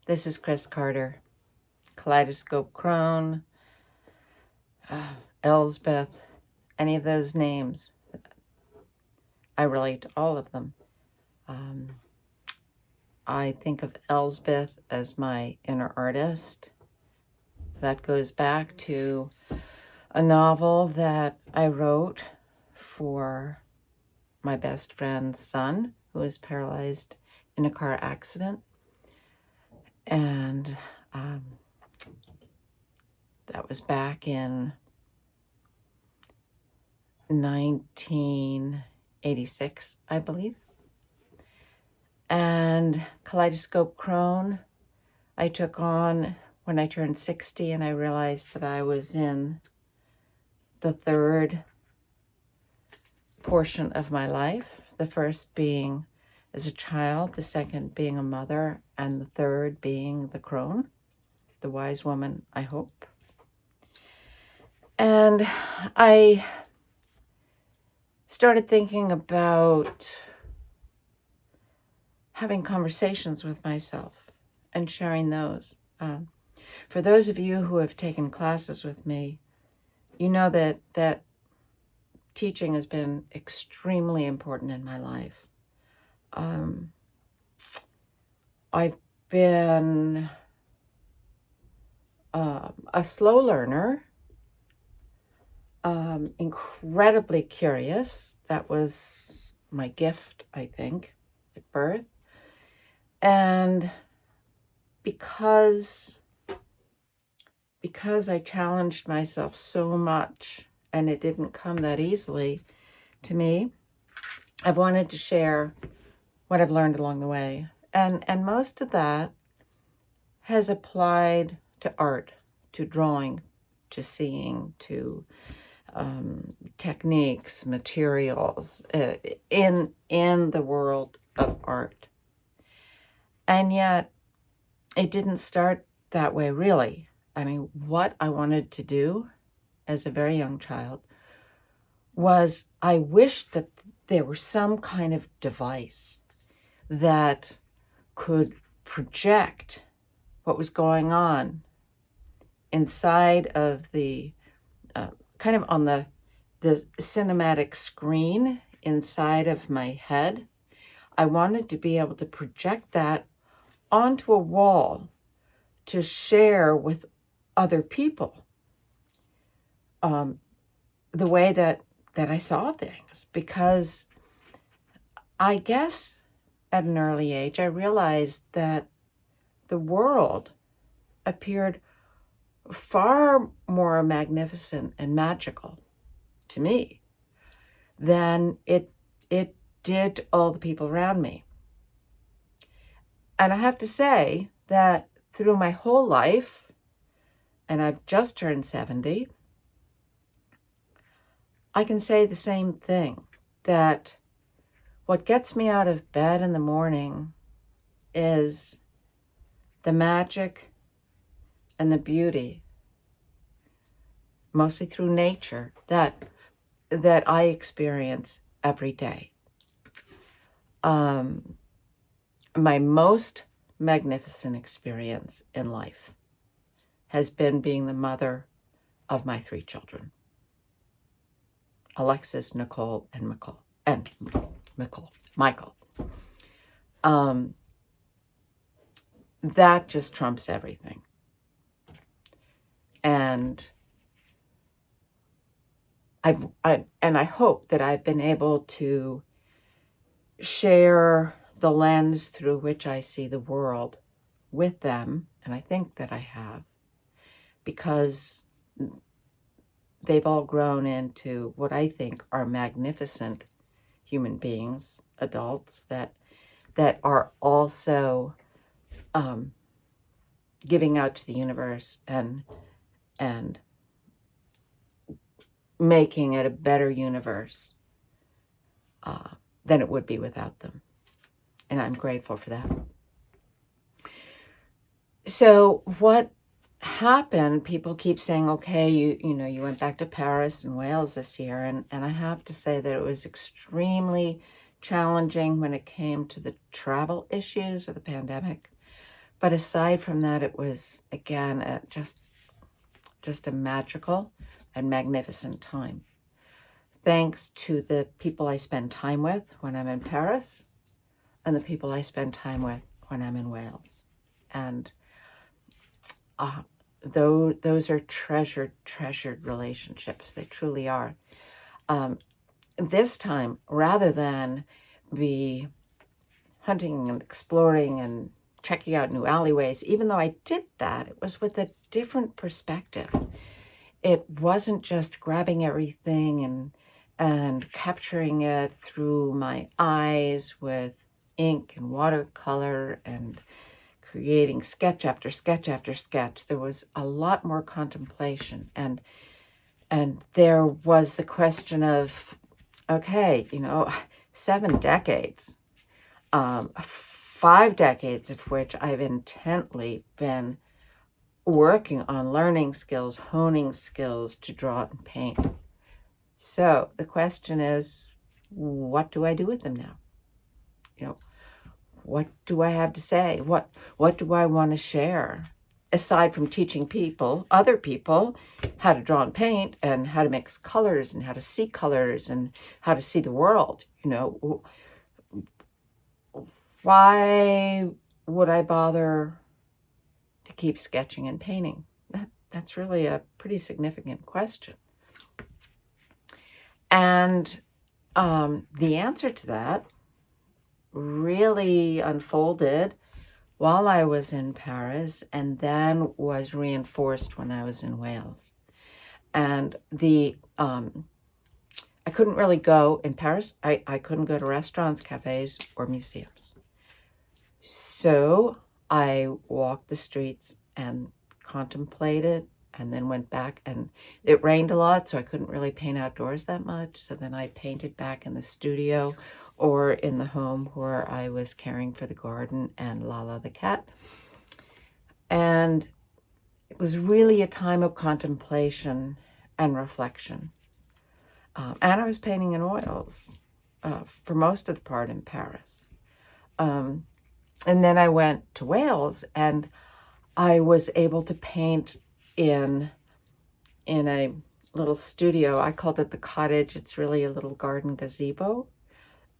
This is Chris Carter, Kaleidoscope Crone, Elsbeth, any of those names. I relate to all of them. I think of Elsbeth as my inner artist. That goes back to a novel that I wrote for my best friend's son, who was paralyzed in a car accident. And that was back in 1986, I believe. And Kaleidoscope Crone, I took on when I turned 60, and I realized that I was in the third portion of my life. The first being as a child, the second being a mother, and the third being the crone, the wise woman, I hope. And I started thinking about having conversations with myself and sharing those. For those of you who have taken classes with me, you know that teaching has been extremely important in my life. I've been a slow learner, incredibly curious. That was my gift, I think, at birth. And because I challenged myself so much, and it didn't come that easily to me, I've wanted to share what I've learned along the way. And most of that has applied to art, to drawing, to seeing, to techniques, materials, in the world of art. And yet, it didn't start that way, really. I mean, what I wanted to do as a very young child was I wished that there were some kind of device that could project what was going on inside of the, kind of on the cinematic screen inside of my head. I wanted to be able to project that onto a wall to share with other people the way that I saw things. Because I guess at an early age, I realized that the world appeared far more magnificent and magical to me than it did to all the people around me. And I have to say that through my whole life, and I've just turned 70, I can say the same thing, that what gets me out of bed in the morning is the magic and the beauty, mostly through nature, that I experience every day. My most magnificent experience in life has been being the mother of my 3 children, Alexis, Nicole, and Michael. That just trumps everything. And I hope that I've been able to share the lens through which I see the world with them, and I think that I have, because they've all grown into what I think are magnificent human beings, adults that are also giving out to the universe and making it a better universe than it would be without them. And I'm grateful for that. So what happened, people keep saying, okay, you went back to Paris and Wales this year. And I have to say that it was extremely challenging when it came to the travel issues of the pandemic. But aside from that, it was, again, just a magical and magnificent time. Thanks to the people I spend time with when I'm in Paris and the people I spend time with when I'm in Wales. And those are treasured relationships. They truly are. This time, rather than be hunting and exploring and checking out new alleyways, even though I did that, it was with a different perspective. It wasn't just grabbing everything and capturing it through my eyes with ink and watercolor and creating sketch after sketch after sketch. There was a lot more contemplation, and there was the question of, okay, 7 decades, 5 decades of which I've intently been working on learning skills, honing skills to draw and paint. So the question is, what do I do with them now? What do I have to say? What do I want to share? Aside from teaching other people, how to draw and paint and how to mix colors and how to see colors and how to see the world, why would I bother to keep sketching and painting? That's really a pretty significant question. And the answer to that really unfolded while I was in Paris and then was reinforced when I was in Wales. And I couldn't really go in Paris. I couldn't go to restaurants, cafes, or museums. So I walked the streets and contemplated and then went back, and it rained a lot, so I couldn't really paint outdoors that much. So then I painted back in the studio or in the home where I was caring for the garden and Lala the cat. And it was really a time of contemplation and reflection. And I was painting in oils for most of the part in Paris. And then I went to Wales, and I was able to paint in a little studio. I called it the cottage. It's really a little garden gazebo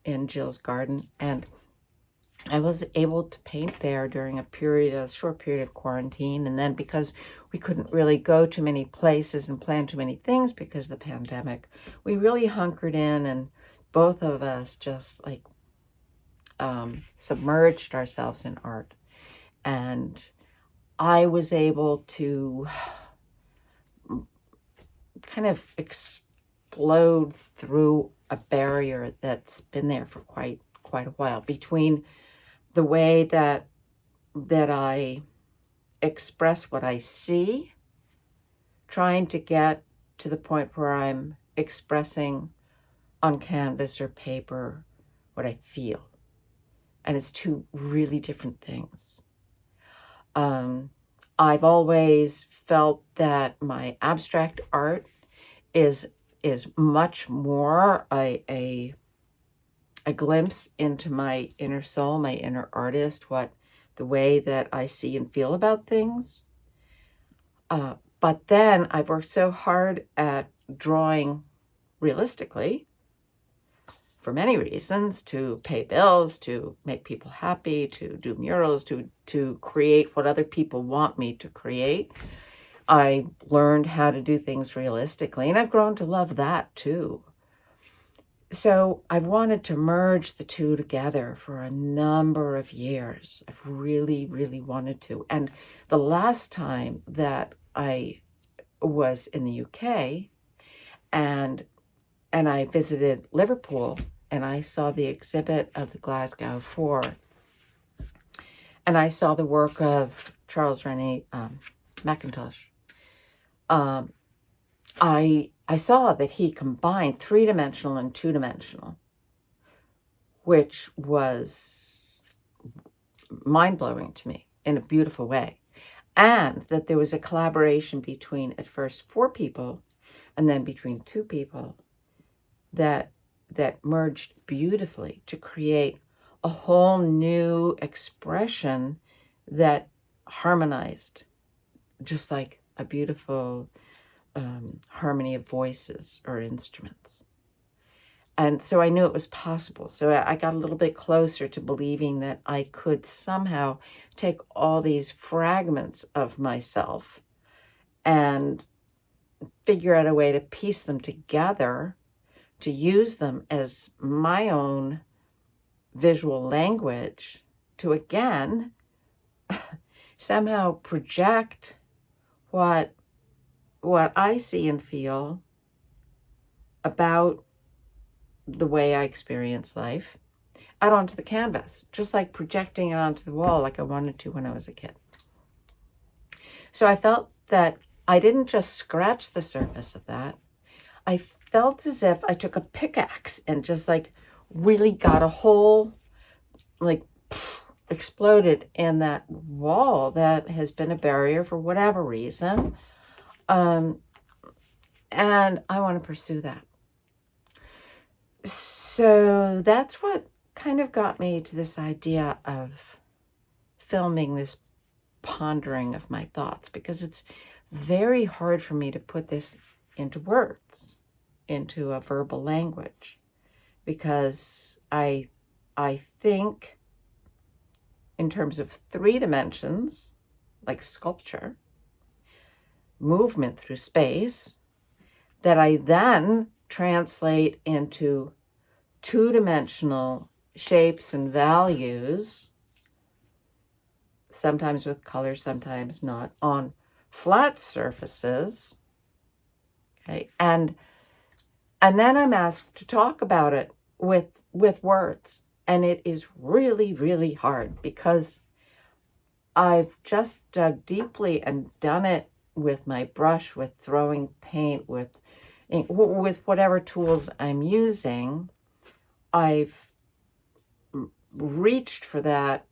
in Jill's garden. And I was able to paint there during a short period of quarantine. And then because we couldn't really go to many places and plan too many things because of the pandemic, we really hunkered in, and both of us just submerged ourselves in art. And I was able to kind of explode through a barrier that's been there for quite a while between the way that I express what I see, trying to get to the point where I'm expressing on canvas or paper what I feel. And it's two really different things. I've always felt that my abstract art is much more a glimpse into my inner soul, my inner artist, the way that I see and feel about things. But then I've worked so hard at drawing realistically for many reasons, to pay bills, to make people happy, to do murals, to create what other people want me to create. I learned how to do things realistically, and I've grown to love that too. So I've wanted to merge the two together for a number of years. I've really, really wanted to. And the last time that I was in the UK and I visited Liverpool, and I saw the exhibit of the Glasgow Four, and I saw the work of Charles Rennie Mackintosh. I saw that he combined 3-dimensional and 2-dimensional, which was mind-blowing to me in a beautiful way. and that there was a collaboration between at first 4 people and then between 2 people that merged beautifully to create a whole new expression that harmonized, just like a beautiful harmony of voices or instruments. And so I knew it was possible. So I got a little bit closer to believing that I could somehow take all these fragments of myself and figure out a way to piece them together, to use them as my own visual language to, again, somehow project what I see and feel about the way I experience life out onto the canvas, just like projecting it onto the wall like I wanted to when I was a kid. So I felt that I didn't just scratch the surface of that. I felt as if I took a pickaxe and just like really got a hole, like exploded in that wall that has been a barrier for whatever reason. And I want to pursue that. So that's what kind of got me to this idea of filming this pondering of my thoughts, because it's very hard for me to put this into words, into a verbal language, because I think in terms of 3 dimensions, like sculpture, movement through space, that I then translate into 2-dimensional shapes and values, sometimes with color, sometimes not, on flat surfaces. Okay, and then I'm asked to talk about it with words, and it is really, really hard, because I've just dug deeply and done it with my brush, with throwing paint, with whatever tools I'm using. I've reached for that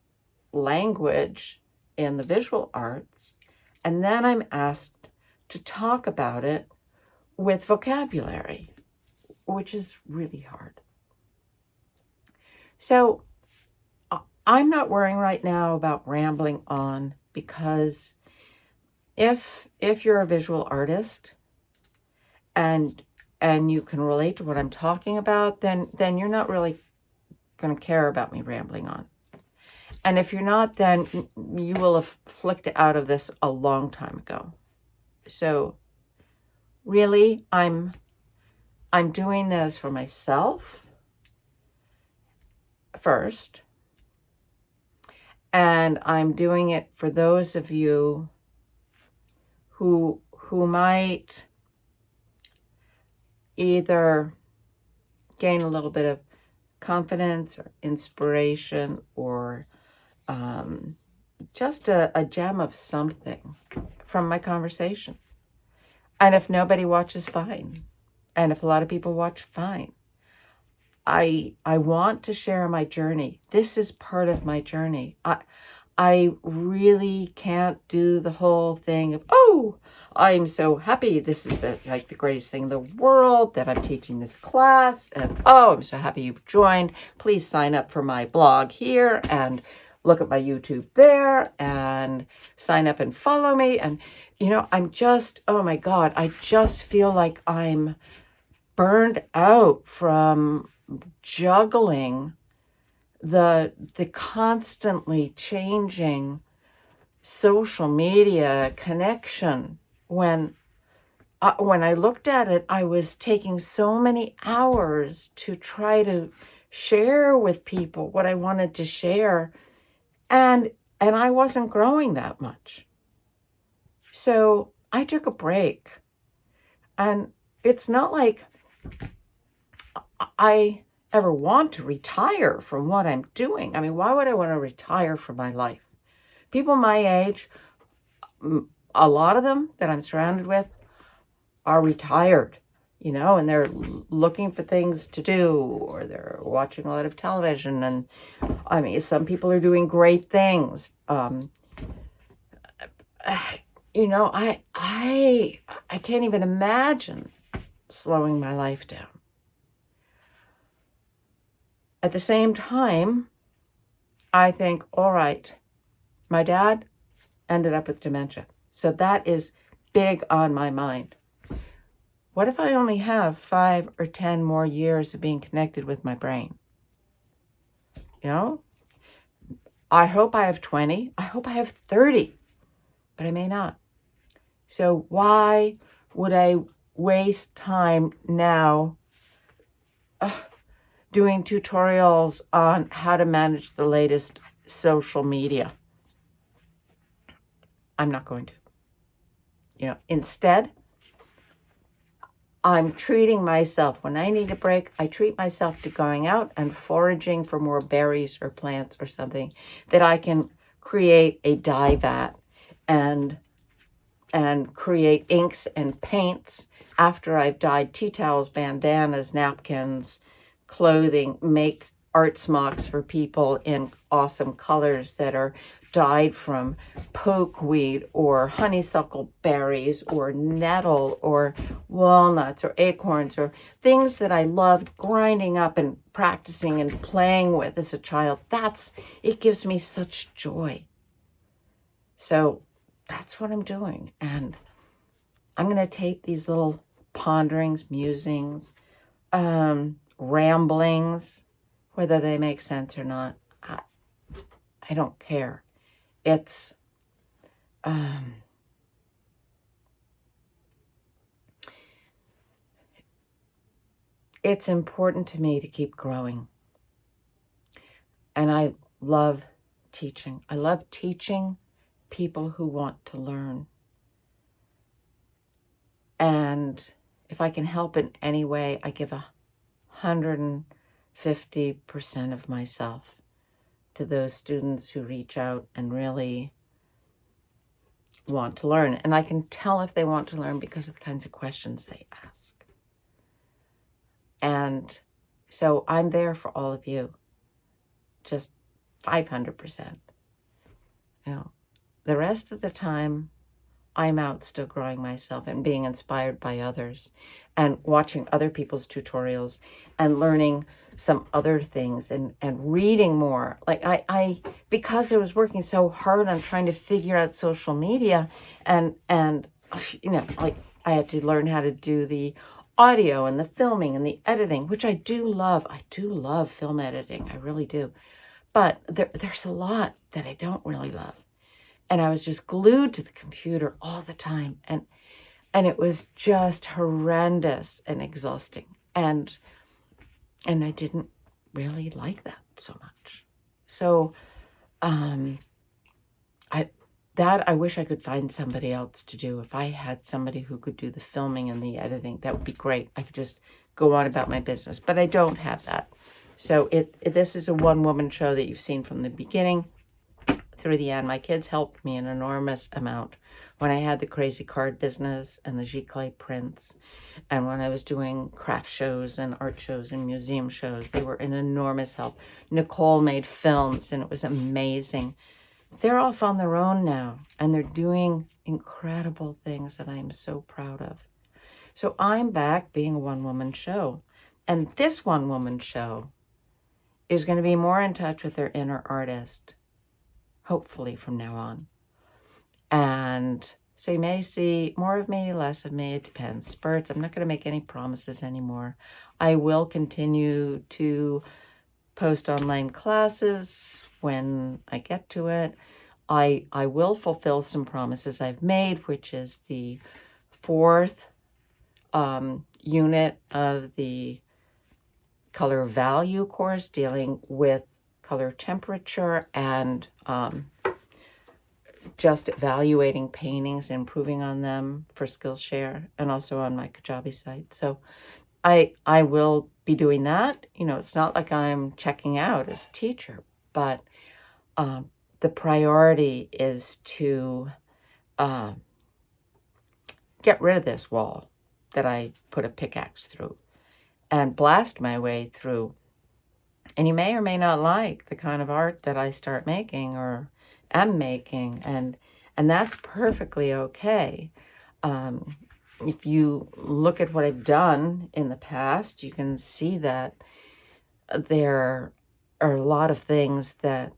language in the visual arts, and then I'm asked to talk about it with vocabulary, which is really hard. So I'm not worrying right now about rambling on, because if you're a visual artist and you can relate to what I'm talking about, then you're not really going to care about me rambling on. And if you're not, then you will have flicked out of this a long time ago. So really, I'm doing this for myself first, and I'm doing it for those of you who might either gain a little bit of confidence or inspiration, or just a gem of something from my conversation. And if nobody watches, fine. And if a lot of people watch, fine. I want to share my journey. This is part of my journey. I really can't do the whole thing of, oh, I'm so happy. This is the greatest thing in the world that I'm teaching this class. And oh, I'm so happy you've joined. Please sign up for my blog here and look at my YouTube there and sign up and follow me. And, I'm just, oh my God, I just feel like I'm burned out from juggling the constantly changing social media connection. When I looked at it, I was taking so many hours to try to share with people what I wanted to share, and I wasn't growing that much. So I took a break, and it's not like I ever want to retire from what I'm doing. I mean, why would I want to retire from my life? People my age, a lot of them that I'm surrounded with, are retired, and they're looking for things to do, or they're watching a lot of television. And I mean, some people are doing great things. you know, I can't even imagine slowing my life down. At the same time, I think, all right, my dad ended up with dementia. So that is big on my mind. What if I only have 5 or 10 more years of being connected with my brain? You know, I hope I have 20. I hope I have 30, but I may not. So why would I waste time now doing tutorials on how to manage the latest social media? I'm not going to. You know, instead, I'm treating myself. When I need a break, I treat myself to going out and foraging for more berries or plants or something that I can create a dye vat and create inks and paints after I've dyed tea towels, bandanas, napkins, clothing, make art smocks for people in awesome colors that are dyed from pokeweed or honeysuckle berries or nettle or walnuts or acorns or things that I loved grinding up and practicing and playing with as a child. It gives me such joy. So that's what I'm doing. And I'm going to tape these little ponderings, musings, ramblings, whether they make sense or not. I don't care. It's it's important to me to keep growing. And I love teaching. I love teaching people who want to learn. And if I can help in any way, I give 150% of myself to those students who reach out and really want to learn. And I can tell if they want to learn because of the kinds of questions they ask. And so I'm there for all of you, just 500%. You know, the rest of the time, I'm out still growing myself and being inspired by others and watching other people's tutorials and learning some other things and reading more. Like because I was working so hard on trying to figure out social media and you know, like I had to learn how to do the audio and the filming and the editing, which I do love. I do love film editing. I really do. But there's a lot that I don't really love. And I was just glued to the computer all the time. And it was just horrendous and exhausting. And I didn't really like that so much. So I wish I could find somebody else to do. If I had somebody who could do the filming and the editing, that would be great. I could just go on about my business. But I don't have that. So this is a one-woman show that you've seen from the beginning through the end. My kids helped me an enormous amount when I had the crazy card business and the giclée prints, and when I was doing craft shows and art shows and museum shows. They were an enormous help. Nicole made films, and it was amazing. They're off on their own now, and they're doing incredible things that I am so proud of. So I'm back being a one-woman show, and this one-woman show is going to be more in touch with their inner artist, hopefully from now on. And so you may see more of me, less of me. It depends. Spurts. I'm not going to make any promises anymore. I will continue to post online classes when I get to it. I will fulfill some promises I've made, which is the 4th unit of the color value course, dealing with color temperature and just evaluating paintings and improving on them for Skillshare, and also on my Kajabi site. So I will be doing that. You know, it's not like I'm checking out as a teacher, but the priority is to get rid of this wall that I put a pickaxe through and blast my way through. And you may or may not like the kind of art that I start making or am making. And And that's perfectly okay. If you look at what I've done in the past, you can see that there are a lot of things that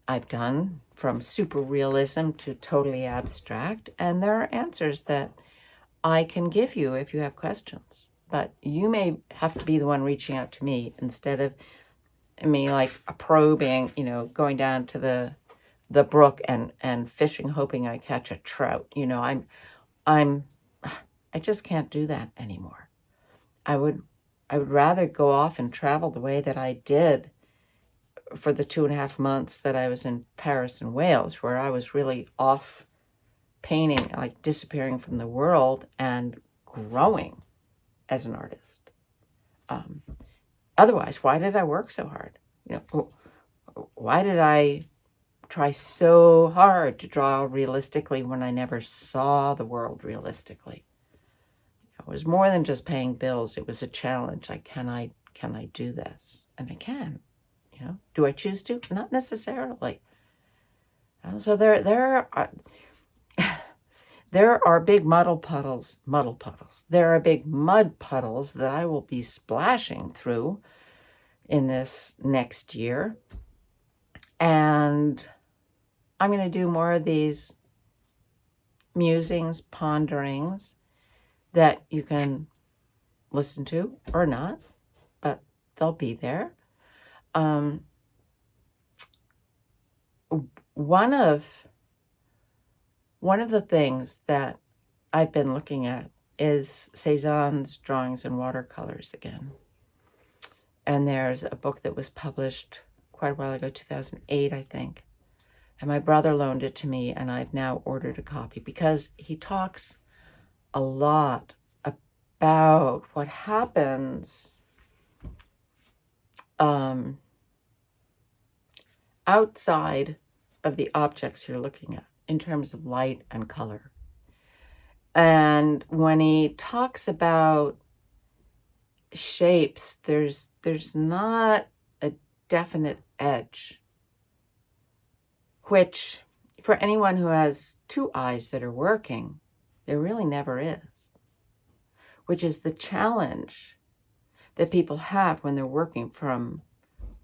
I've done, from super realism to totally abstract, and there are answers that I can give you if you have questions. But you may have to be the one reaching out to me instead of me like probing, going down to the brook and fishing, hoping I catch a trout. I just can't do that anymore. I would rather go off and travel the way that I did for the 2.5 months that I was in Paris and Wales, where I was really off painting, like disappearing from the world and growing as an artist. Otherwise, why did I work so hard? Why did I try so hard to draw realistically when I never saw the world realistically? It was more than just paying bills. It was a challenge. Like, can I do this? And I can. Do I choose to? Not necessarily. So there are big muddle puddles. There are big mud puddles that I will be splashing through in this next year. And I'm going to do more of these musings, ponderings that you can listen to or not, but they'll be there. One of the things that I've been looking at is Cézanne's drawings in watercolors again. And there's a book that was published quite a while ago, 2008, I think. And my brother loaned it to me, and I've now ordered a copy because he talks a lot about what happens outside of the objects you're looking at in terms of light and color. And when he talks about shapes, there's not a definite edge, which for anyone who has two eyes that are working, there really never is, which is the challenge that people have when they're working from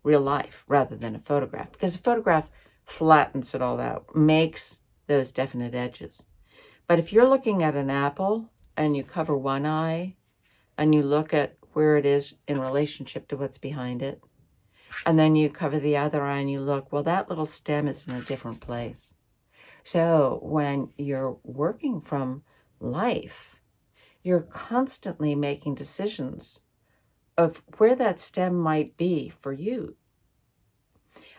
real life rather than a photograph, because a photograph flattens it all out, makes those definite edges. But if you're looking at an apple and you cover one eye and you look at where it is in relationship to what's behind it, and then you cover the other eye and you look, well, that little stem is in a different place. So when you're working from life, you're constantly making decisions of where that stem might be for you.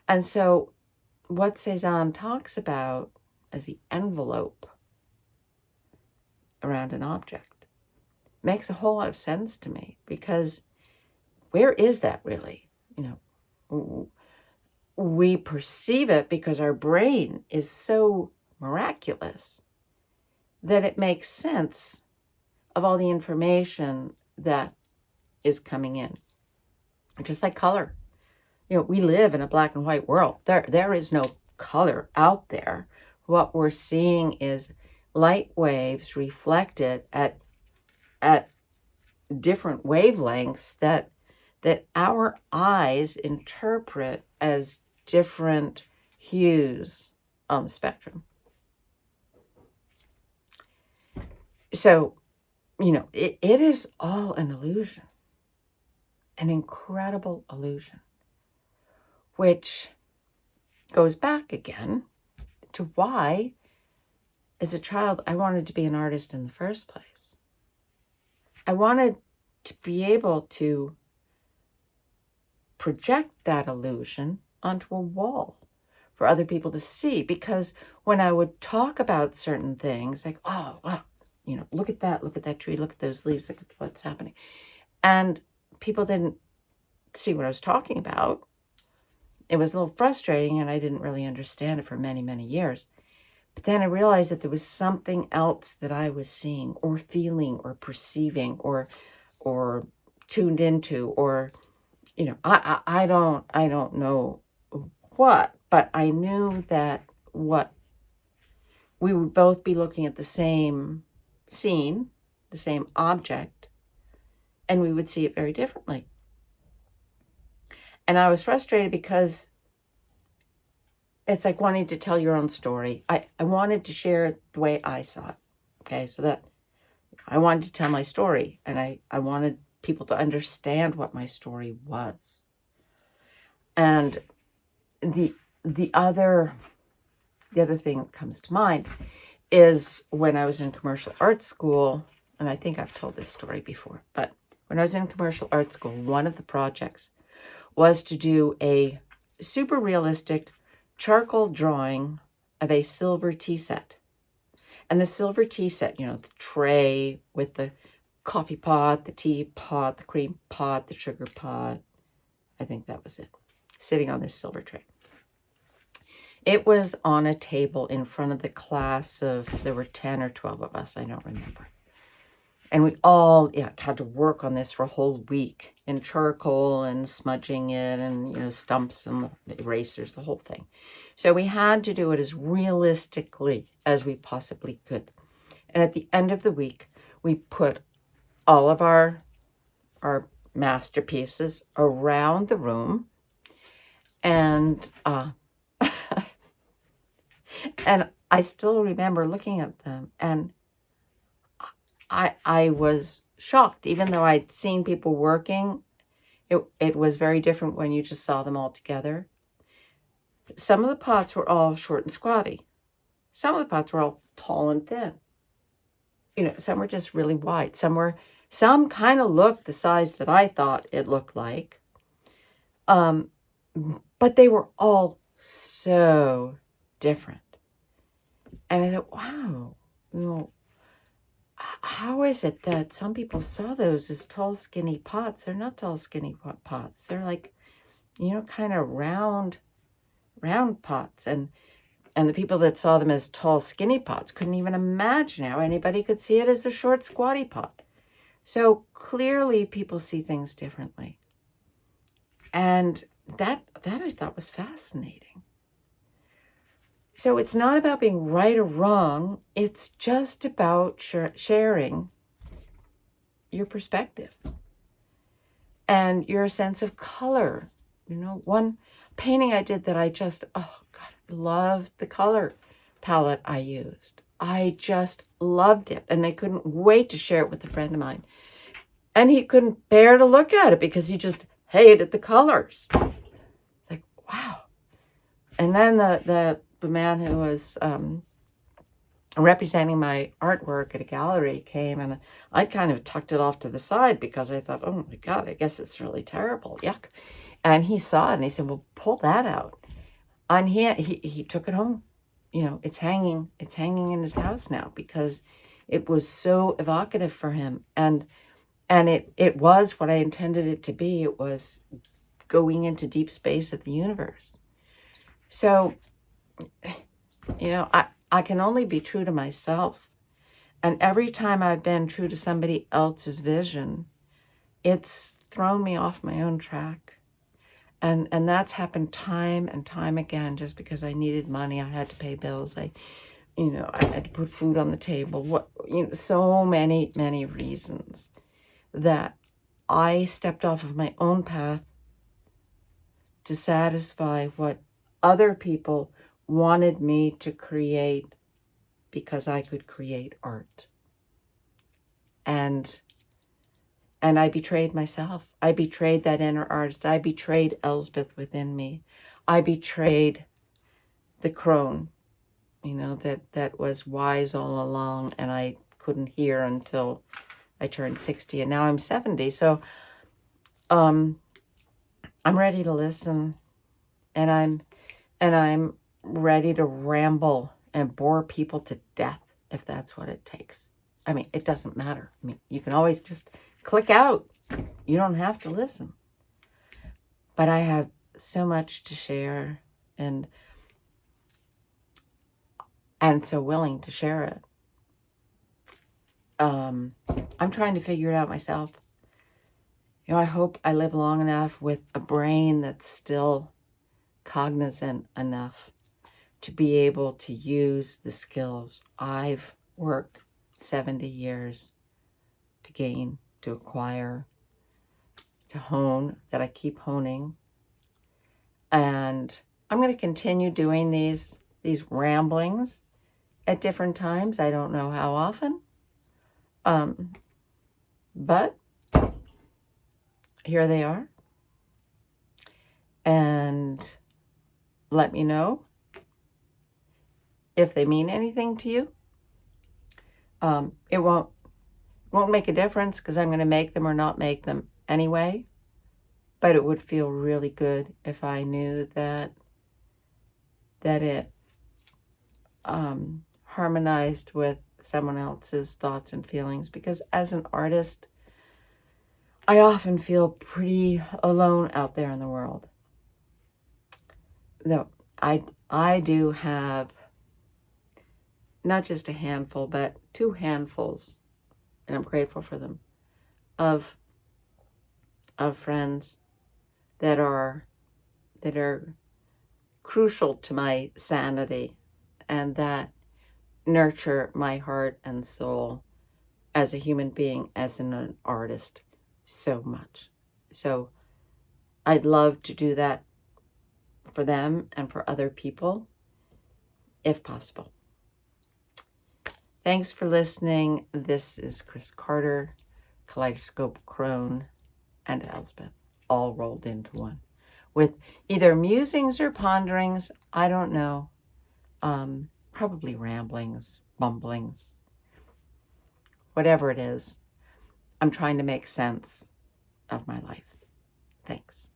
And so what Cézanne talks about as the envelope around an object makes a whole lot of sense to me, because where is that really? We perceive it because our brain is so miraculous that it makes sense of all the information that is coming in. Just like color. We live in a black and white world. There is no color out there. What we're seeing is light waves reflected at different wavelengths that our eyes interpret as different hues on the spectrum. So, it is all an illusion, an incredible illusion, which goes back again to why, as a child, I wanted to be an artist in the first place. I wanted to be able to project that illusion onto a wall for other people to see, because when I would talk about certain things, like, oh, wow, look at that tree, look at those leaves, look at what's happening. And people didn't see what I was talking about. It was a little frustrating, and I didn't really understand it for many, many years. But then I realized that there was something else that I was seeing or feeling or perceiving or tuned into, or, I don't know what, but I knew that what we would both be looking at the same scene, the same object, and we would see it very differently. And I was frustrated because it's like wanting to tell your own story. I wanted to share it the way I saw it. Okay, so that I wanted to tell my story, and I wanted people to understand what my story was. And the other thing that comes to mind is when I was in commercial arts school, and I think I've told this story before, but when I was in commercial arts school, one of the projects was to do a super realistic charcoal drawing of a silver tea set. And the silver tea set, you know, the tray with the coffee pot, the tea pot, the cream pot, the sugar pot. I think that was it. Sitting on this silver tray. It was on a table in front of the class of, there were 10 or 12 of us, I don't remember. And we all had to work on this for a whole week in charcoal and smudging it and, you know, stumps and erasers, the whole thing. So we had to do it as realistically as we possibly could. And at the end of the week, we put all of our masterpieces around the room, and and I still remember looking at them, and I was shocked. Even though I'd seen people working, it was very different when you just saw them all together. Some of the pots were all short and squatty. Some of the pots were all tall and thin. You know, some were just really wide. Some kind of looked the size that I thought it looked like. But they were all so different. And I thought, wow, you know, how is it that some people saw those as tall, skinny pots? They're not tall, skinny pots. They're like, you know, kind of round pots. And the people that saw them as tall, skinny pots couldn't even imagine how anybody could see it as a short, squatty pot. So clearly people see things differently. And that I thought was fascinating. So it's not about being right or wrong. It's just about sharing your perspective and your sense of color. You know, one painting I did that I just, oh God, loved the color palette I used. I just loved it. And I couldn't wait to share it with a friend of mine. And he couldn't bear to look at it because he just hated the colors. It's like, wow. And then the man who was representing my artwork at a gallery came, and I kind of tucked it off to the side because I thought, oh my God, I guess it's really terrible. Yuck. And he saw it and he said, well, pull that out. And he took it home. You know, it's hanging in his house now because it was so evocative for him. And it was what I intended it to be. It was going into deep space of the universe. So, you know, I can only be true to myself. And every time I've been true to somebody else's vision, it's thrown me off my own track. And that's happened time and time again. Just because I needed money, I had to pay bills. I had to put food on the table. So many reasons that I stepped off of my own path to satisfy what other people wanted me to create because I could create art. And I betrayed myself. I betrayed that inner artist. I betrayed Elsbeth within me. I betrayed the crone, you know, that was wise all along, and I couldn't hear until I turned 60, and now I'm 70. So I'm ready to listen, and I'm ready to ramble and bore people to death if that's what it takes. I mean, it doesn't matter. I mean, you can always just click out. You don't have to listen. But I have so much to share, and so willing to share it. I'm trying to figure it out myself. You know, I hope I live long enough with a brain that's still cognizant enough to be able to use the skills I've worked 70 years to gain, to acquire, to hone, that I keep honing. And I'm going to continue doing these ramblings at different times. I don't know how often. But here they are. And let me know if they mean anything to you. It won't make a difference because I'm going to make them or not make them anyway. But it would feel really good if I knew that it harmonized with someone else's thoughts and feelings. Because as an artist, I often feel pretty alone out there in the world. Though I do have not just a handful, but 2 handfuls, and I'm grateful for them, of friends that are crucial to my sanity and that nurture my heart and soul as a human being, as an artist, so much. So I'd love to do that for them and for other people, if possible. Thanks for listening. This is Chris Carter, Kaleidoscope Crone, and Elspeth, all rolled into one, with either musings or ponderings, I don't know, probably ramblings, mumblings, whatever it is. I'm trying to make sense of my life. Thanks.